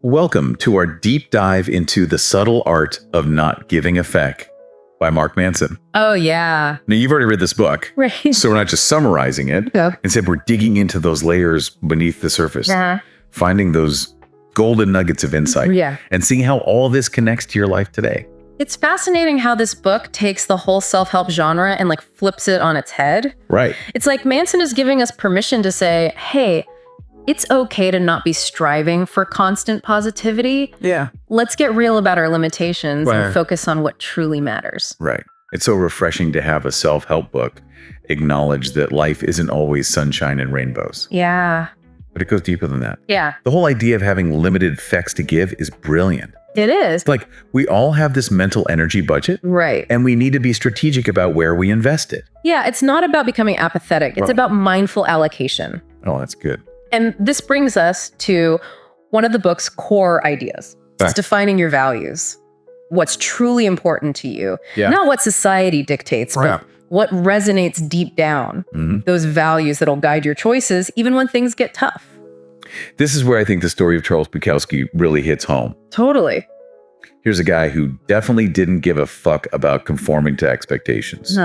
Welcome to our deep dive into the subtle art of not giving a feck by Mark Manson. Oh, yeah. Now, you've already read this book, Right. so we're not just summarizing it. Yep. Instead, we're digging into those layers beneath the surface, finding those golden nuggets of insight, and seeing how all this connects to your life today. It's fascinating how this book takes the whole self-help genre and flips it on its head. Right. It's like Manson is giving us permission to say, hey, it's okay to not be striving for constant positivity. Yeah. Let's get real about our limitations and focus on what truly matters. Right. It's so refreshing to have a self-help book acknowledge that life isn't always sunshine and rainbows. Yeah. But it goes deeper than that. Yeah. The whole idea of having limited fecks to give is brilliant. It is. It's like we all have this mental energy budget. Right. And we need to be strategic about where we invest it. Yeah, it's not about becoming apathetic. It's about mindful allocation. Oh, that's good. And this brings us to one of the book's core ideas. It's defining your values. What's truly important to you. Yeah. Not what society dictates, but what resonates deep down. Those values that'll guide your choices, even when things get tough. This is where I think the story of Charles Bukowski really hits home. Totally. Here's a guy who definitely didn't give a fuck about conforming to expectations.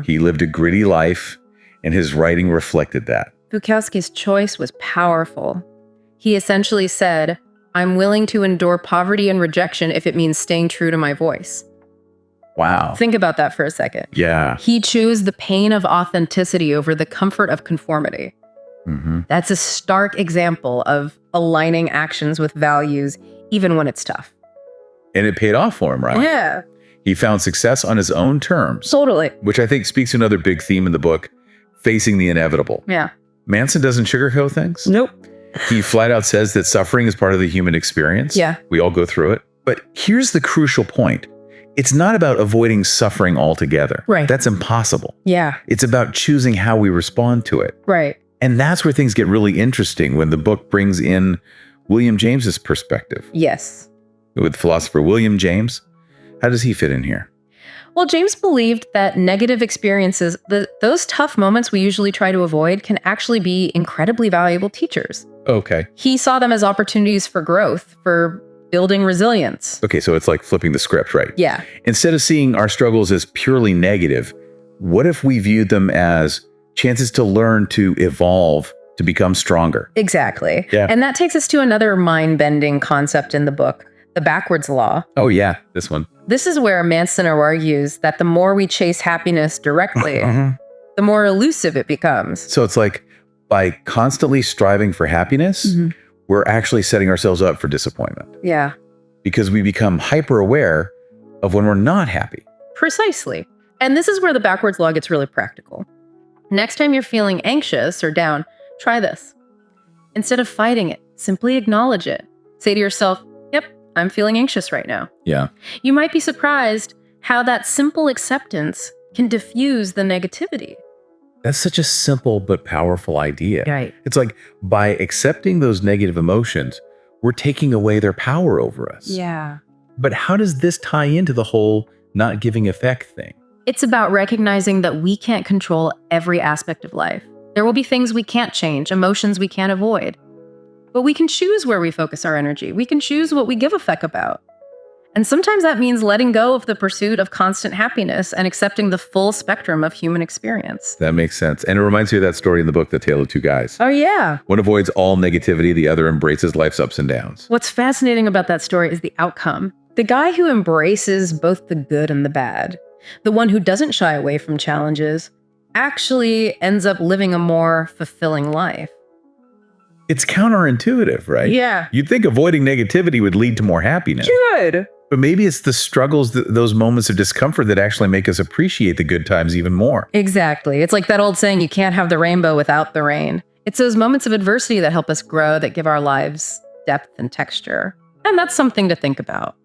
He lived a gritty life, and his writing reflected that. Bukowski's choice was powerful. He essentially said, I'm willing to endure poverty and rejection if it means staying true to my voice. Wow. Think about that for a second. Yeah. He chose the pain of authenticity over the comfort of conformity. That's a stark example of aligning actions with values, even when it's tough. And it paid off for him, right? Yeah. He found success on his own terms. Totally. Which I think speaks to another big theme in the book, facing the inevitable. Yeah. Manson doesn't sugarcoat things. Nope. He flat out says that suffering is part of the human experience. Yeah. We all go through it. But here's the crucial point. It's not about avoiding suffering altogether. Right. That's impossible. Yeah. It's about choosing how we respond to it. Right. And that's where things get really interesting when the book brings in William James's perspective. Yes. With philosopher William James. How does he fit in here? Well, James believed that negative experiences, those tough moments we usually try to avoid, can actually be incredibly valuable teachers. Okay. He saw them as opportunities for growth, for building resilience. Okay, so it's like flipping the script, right? Yeah. Instead of seeing our struggles as purely negative, what if we viewed them as chances to learn, to evolve, to become stronger? Exactly. Yeah. And that takes us to another mind-bending concept in the book, the backwards law. Oh yeah, this one. This is where Manson argues that the more we chase happiness directly, the more elusive it becomes. So it's like by constantly striving for happiness, we're actually setting ourselves up for disappointment. Yeah. Because we become hyper aware of when we're not happy. Precisely. And this is where the backwards law gets really practical. Next time you're feeling anxious or down, try this. Instead of fighting it, simply acknowledge it. Say to yourself, yep, I'm feeling anxious right now. Yeah. You might be surprised how that simple acceptance can diffuse the negativity. That's such a simple but powerful idea. Right. It's like by accepting those negative emotions, we're taking away their power over us. Yeah. But how does this tie into the whole not giving effect thing? It's about recognizing that we can't control every aspect of life. There will be things we can't change, emotions we can't avoid. But we can choose where we focus our energy. We can choose what we give a feck about. And sometimes that means letting go of the pursuit of constant happiness and accepting the full spectrum of human experience. That makes sense. And it reminds me of that story in the book, The Tale of Two Guys. Oh, yeah. One avoids all negativity, the other embraces life's ups and downs. What's fascinating about that story is the outcome. The guy who embraces both the good and the bad, the one who doesn't shy away from challenges, actually ends up living a more fulfilling life. It's counterintuitive, right? Yeah. You'd think avoiding negativity would lead to more happiness. Good. But maybe it's the struggles, those moments of discomfort that actually make us appreciate the good times even more. Exactly. It's like that old saying, you can't have the rainbow without the rain. It's those moments of adversity that help us grow, that give our lives depth and texture. And that's something to think about.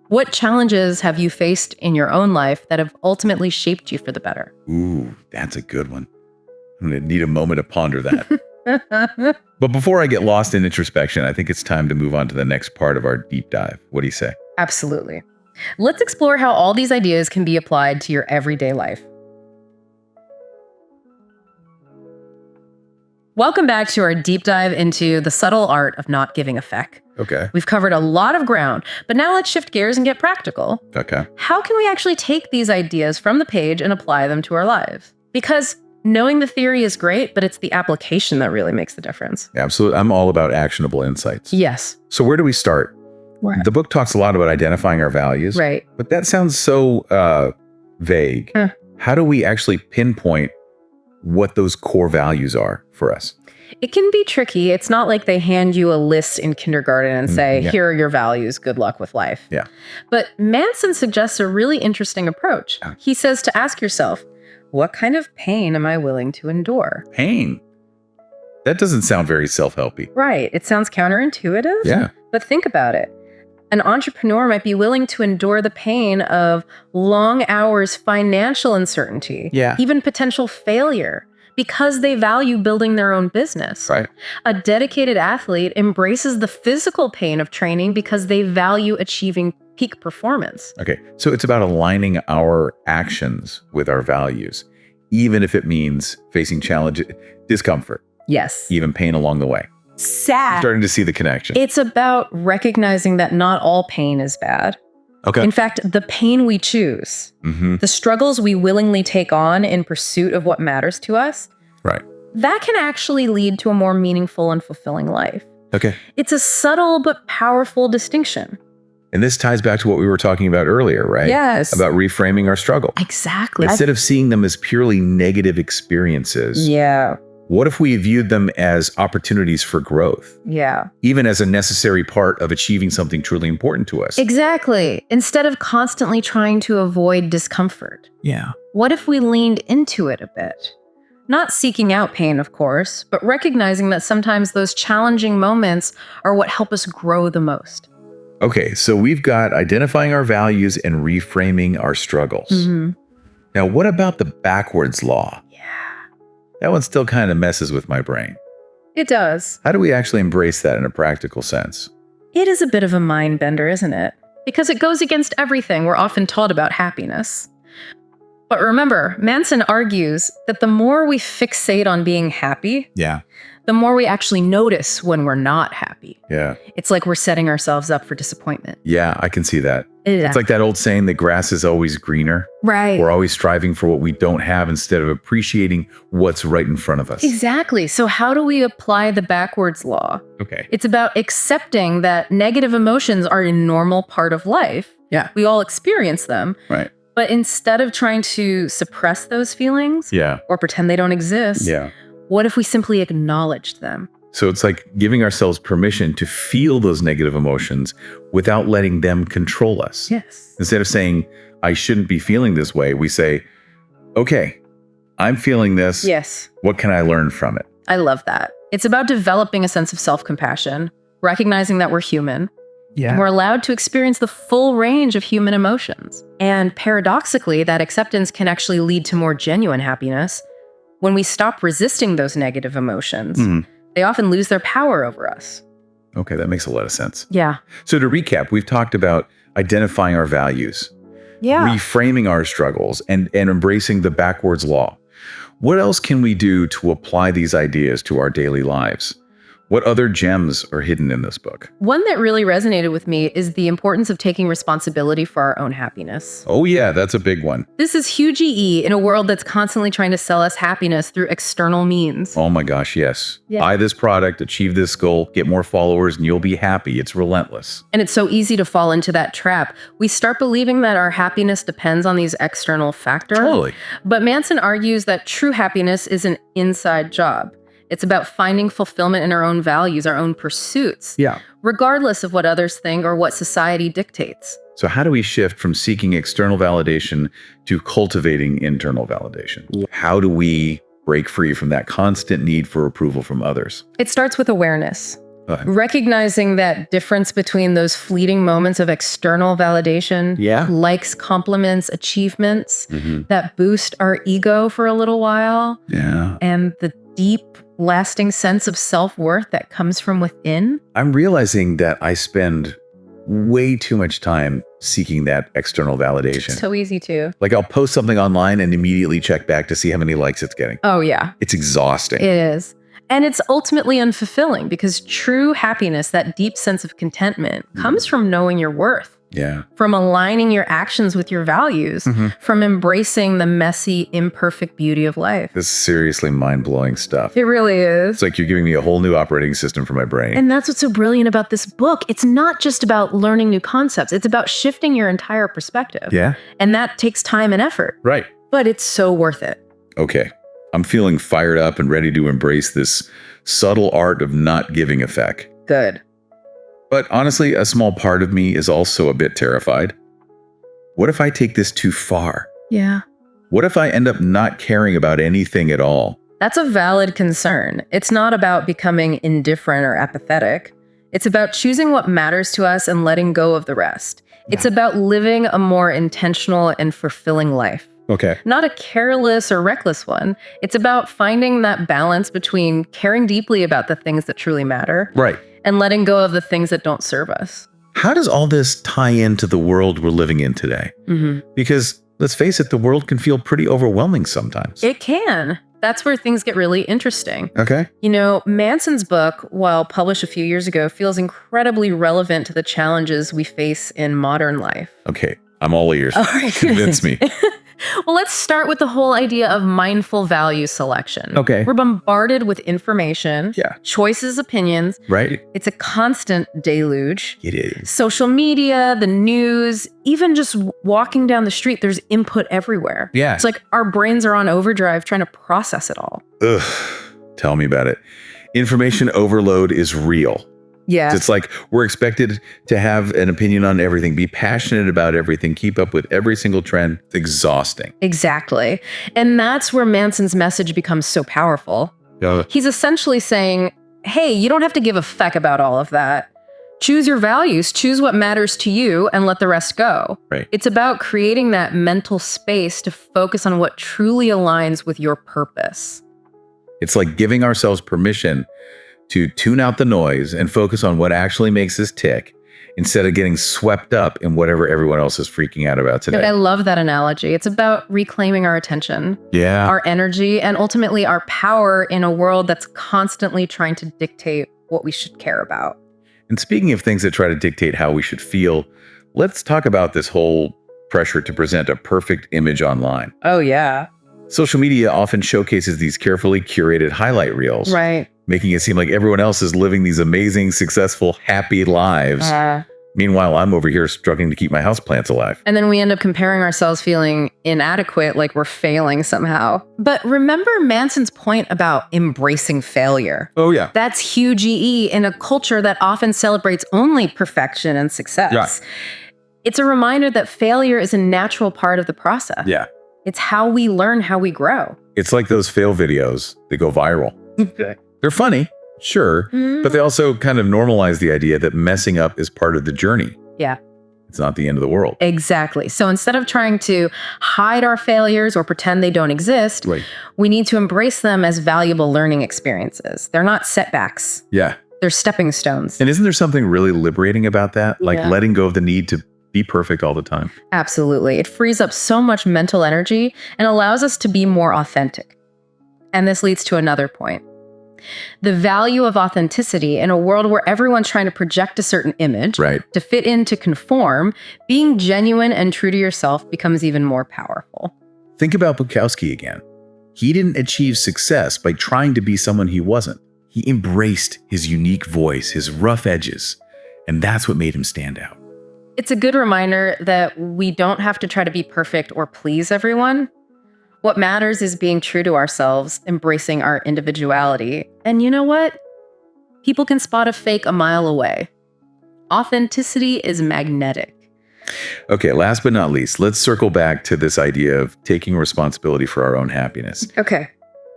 What challenges have you faced in your own life that have ultimately shaped you for the better? Ooh, that's a good one. I'm going to need a moment to ponder that. But before I get lost in introspection, I think it's time to move on to the next part of our deep dive. What do you say? Absolutely. Let's explore how all these ideas can be applied to your everyday life. Welcome back to our deep dive into the subtle art of not giving a feck. Okay. We've covered a lot of ground, but now let's shift gears and get practical. Okay. How can we actually take these ideas from the page and apply them to our lives? Because knowing the theory is great, but it's the application that really makes the difference. Absolutely. I'm all about actionable insights. Yes. So where do we start? The book talks a lot about identifying our values. Right. But that sounds so vague. Huh. How do we actually pinpoint what those core values are for us? It can be tricky. It's not like they hand you a list in kindergarten and say, yeah. here are your values. Good luck with life. Yeah. But Manson suggests a really interesting approach. Yeah. He says to ask yourself, what kind of pain am I willing to endure? Pain. That doesn't sound very self-helpy. Right. It sounds counterintuitive. Yeah. But think about it. An entrepreneur might be willing to endure the pain of long hours, financial uncertainty, Yeah. even potential failure, because they value building their own business. Right. A dedicated athlete embraces the physical pain of training because they value achieving peak performance. Okay. So it's about aligning our actions with our values, even if it means facing challenge, discomfort, Yes. even pain along the way. Sad. Starting to see the connection. It's about recognizing that not all pain is bad. Okay. In fact, the pain we choose, the struggles we willingly take on in pursuit of what matters to us, Right. that can actually lead to a more meaningful and fulfilling life. Okay. It's a subtle but powerful distinction. And this ties back to what we were talking about earlier, right? Yes. About reframing our struggle. Exactly. Instead of seeing them as purely negative experiences, Yeah. what if we viewed them as opportunities for growth, Yeah. even as a necessary part of achieving something truly important to us? Exactly. Instead of constantly trying to avoid discomfort, Yeah. what if we leaned into it a bit? Not seeking out pain, of course, but recognizing that sometimes those challenging moments are what help us grow the most. Okay, so we've got identifying our values and reframing our struggles. Now, what about the backwards law? Yeah. That one still kind of messes with my brain. It does. How do we actually embrace that in a practical sense? It is a bit of a mind bender, isn't it? Because it goes against everything we're often taught about happiness. But remember, Manson argues that the more we fixate on being happy, Yeah. the more we actually notice when we're not happy. Yeah. It's like we're setting ourselves up for disappointment. Yeah, I can see that. Yeah. It's like that old saying that grass is always greener. Right. We're always striving for what we don't have instead of appreciating what's right in front of us. Exactly. So how do we apply the backwards law? Okay. It's about accepting that negative emotions are a normal part of life. Yeah. We all experience them. Right. But instead of trying to suppress those feelings Yeah. or pretend they don't exist, Yeah. what if we simply acknowledged them? So it's like giving ourselves permission to feel those negative emotions without letting them control us. Yes. Instead of saying, I shouldn't be feeling this way, we say, okay, I'm feeling this. Yes. What can I learn from it? I love that. It's about developing a sense of self-compassion, recognizing that we're human. Yeah. And we're allowed to experience the full range of human emotions. And paradoxically, that acceptance can actually lead to more genuine happiness. When we stop resisting those negative emotions, they often lose their power over us. Okay, that makes a lot of sense. Yeah. So to recap, we've talked about identifying our values, reframing our struggles, and embracing the backwards law. What else can we do to apply these ideas to our daily lives? What other gems are hidden in this book? One that really resonated with me is the importance of taking responsibility for our own happiness. Oh yeah, that's a big one. This is huge EE in a world that's constantly trying to sell us happiness through external means. Oh my gosh, yes. Yeah. Buy this product, achieve this goal, get more followers, and you'll be happy. It's relentless. And it's so easy to fall into that trap. We start believing that our happiness depends on these external factors. Totally. But Manson argues that true happiness is an inside job. It's about finding fulfillment in our own values, our own pursuits, regardless of what others think or what society dictates. So how do we shift from seeking external validation to cultivating internal validation? How do we break free from that constant need for approval from others? It starts with awareness. Recognizing that difference between those fleeting moments of external validation, likes, compliments, achievements, that boost our ego for a little while, and the deep, lasting sense of self-worth that comes from within. I'm realizing that I spend way too much time seeking that external validation. So easy to. Like I'll post something online and immediately check back to see how many likes it's getting. Oh yeah. It's exhausting. It is. And it's ultimately unfulfilling because true happiness, that deep sense of contentment, comes from knowing your worth. Yeah. From aligning your actions with your values, from embracing the messy, imperfect beauty of life. This is seriously mind-blowing stuff. It really is. It's like you're giving me a whole new operating system for my brain. And that's what's so brilliant about this book. It's not just about learning new concepts. It's about shifting your entire perspective. Yeah. And that takes time and effort. Right. But it's so worth it. Okay. I'm feeling fired up and ready to embrace this subtle art of not giving a feck. Good. But honestly, a small part of me is also a bit terrified. What if I take this too far? Yeah. What if I end up not caring about anything at all? That's a valid concern. It's not about becoming indifferent or apathetic. It's about choosing what matters to us and letting go of the rest. It's about living a more intentional and fulfilling life. Okay. Not a careless or reckless one. It's about finding that balance between caring deeply about the things that truly matter. Right. And letting go of the things that don't serve us. How does all this tie into the world we're living in today? Because let's face it, the world can feel pretty overwhelming sometimes. It can. That's where things get really interesting. Okay. You know, Manson's book, while published a few years ago, feels incredibly relevant to the challenges we face in modern life. Okay. I'm all ears. All right. Convince me. Well, let's start with the whole idea of mindful value selection. Okay. We're bombarded with information, choices, opinions. Right. It's a constant deluge. It is. Social media, the news, even just walking down the street, there's input everywhere. Yeah. It's like our brains are on overdrive trying to process it all. Ugh. Tell me about it. Information overload is real. Yeah. It's like we're expected to have an opinion on everything, be passionate about everything, keep up with every single trend. It's exhausting. Exactly. And that's where Manson's message becomes so powerful. Yeah. He's essentially saying, hey, you don't have to give a feck about all of that. Choose your values, choose what matters to you, and let the rest go. Right. It's about creating that mental space to focus on what truly aligns with your purpose. It's like giving ourselves permission to tune out the noise and focus on what actually makes us tick instead of getting swept up in whatever everyone else is freaking out about today. I love that analogy. It's about reclaiming our attention, our energy, and ultimately our power in a world that's constantly trying to dictate what we should care about. And speaking of things that try to dictate how we should feel, let's talk about this whole pressure to present a perfect image online. Oh, yeah. Social media often showcases these carefully curated highlight reels. Right. Making it seem like everyone else is living these amazing, successful, happy lives. Meanwhile, I'm over here struggling to keep my houseplants alive. And then we end up comparing ourselves feeling inadequate, like we're failing somehow. But remember Manson's point about embracing failure. Oh, yeah. That's huge in a culture that often celebrates only perfection and success. Yeah. It's a reminder that failure is a natural part of the process. Yeah. It's how we learn, how we grow. It's like those fail videos that go viral. They're funny, sure, but they also kind of normalize the idea that messing up is part of the journey. Yeah. It's not the end of the world. Exactly. So instead of trying to hide our failures or pretend they don't exist, we need to embrace them as valuable learning experiences. They're not setbacks. Yeah. They're stepping stones. And isn't there something really liberating about that? Like letting go of the need to be perfect all the time. Absolutely. It frees up so much mental energy and allows us to be more authentic. And this leads to another point. The value of authenticity in a world where everyone's trying to project a certain image, to fit in, to conform, being genuine and true to yourself becomes even more powerful. Think about Bukowski again. He didn't achieve success by trying to be someone he wasn't. He embraced his unique voice, his rough edges, and that's what made him stand out. It's a good reminder that we don't have to try to be perfect or please everyone. What matters is being true to ourselves, embracing our individuality. And you know what? People can spot a fake a mile away. Authenticity is magnetic. Okay, last but not least, let's circle back to this idea of taking responsibility for our own happiness. Okay.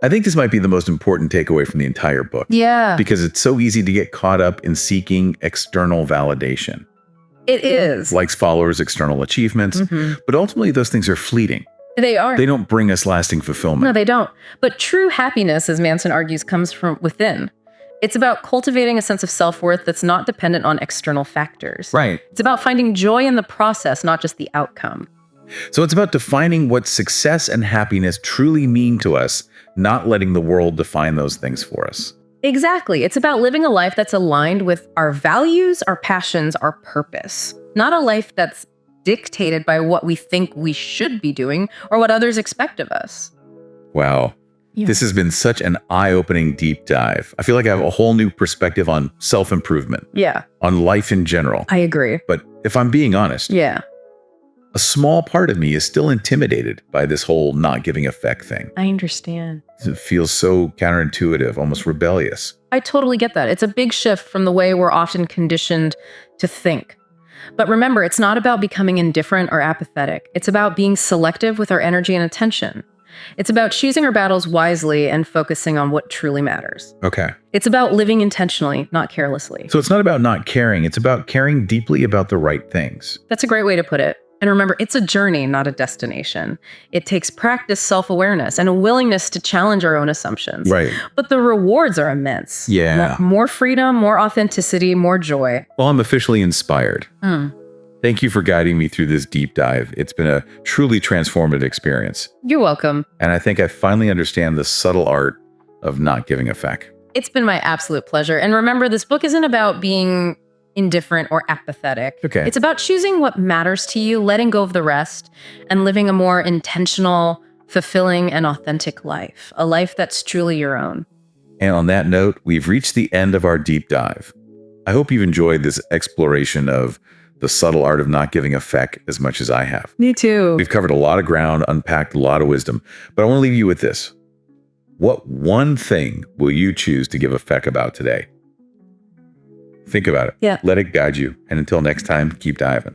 I think this might be the most important takeaway from the entire book. Yeah. Because it's so easy to get caught up in seeking external validation. It is. Likes, followers, external achievements. But ultimately, those things are fleeting. They are. They don't bring us lasting fulfillment. No, they don't. But true happiness, as Manson argues, comes from within. It's about cultivating a sense of self-worth that's not dependent on external factors. Right. It's about finding joy in the process, not just the outcome. So it's about defining what success and happiness truly mean to us, not letting the world define those things for us. Exactly. It's about living a life that's aligned with our values, our passions, our purpose. Not a life that's dictated by what we think we should be doing or what others expect of us. Wow. Yeah. This has been such an eye-opening deep dive. I feel like I have a whole new perspective on self-improvement. Yeah. On life in general. I agree. But if I'm being honest, Yeah. a small part of me is still intimidated by this whole not giving a feck thing. I understand. It feels so counterintuitive, almost rebellious. I totally get that. It's a big shift from the way we're often conditioned to think. But remember, it's not about becoming indifferent or apathetic. It's about being selective with our energy and attention. It's about choosing our battles wisely and focusing on what truly matters. Okay. It's about living intentionally, not carelessly. So it's not about not caring. It's about caring deeply about the right things. That's a great way to put it. And remember, it's a journey, not a destination. It takes practice, self-awareness, and a willingness to challenge our own assumptions. Right. But the rewards are immense. Yeah. More freedom, more authenticity, more joy. Well, I'm officially inspired. Thank you for guiding me through this deep dive. It's been a truly transformative experience. You're welcome. And I think I finally understand the subtle art of not giving a feck. It's been my absolute pleasure. And remember, this book isn't about being indifferent or apathetic. Okay. It's about choosing what matters to you, letting go of the rest, and living a more intentional, fulfilling, and authentic life. A life that's truly your own. And on that note, we've reached the end of our deep dive. I hope you've enjoyed this exploration of the subtle art of not giving a feck as much as I have. Me too. We've covered a lot of ground, unpacked a lot of wisdom, but I want to leave you with this. What one thing will you choose to give a feck about today? Think about it. Yeah. Let it guide you. And until next time, keep diving.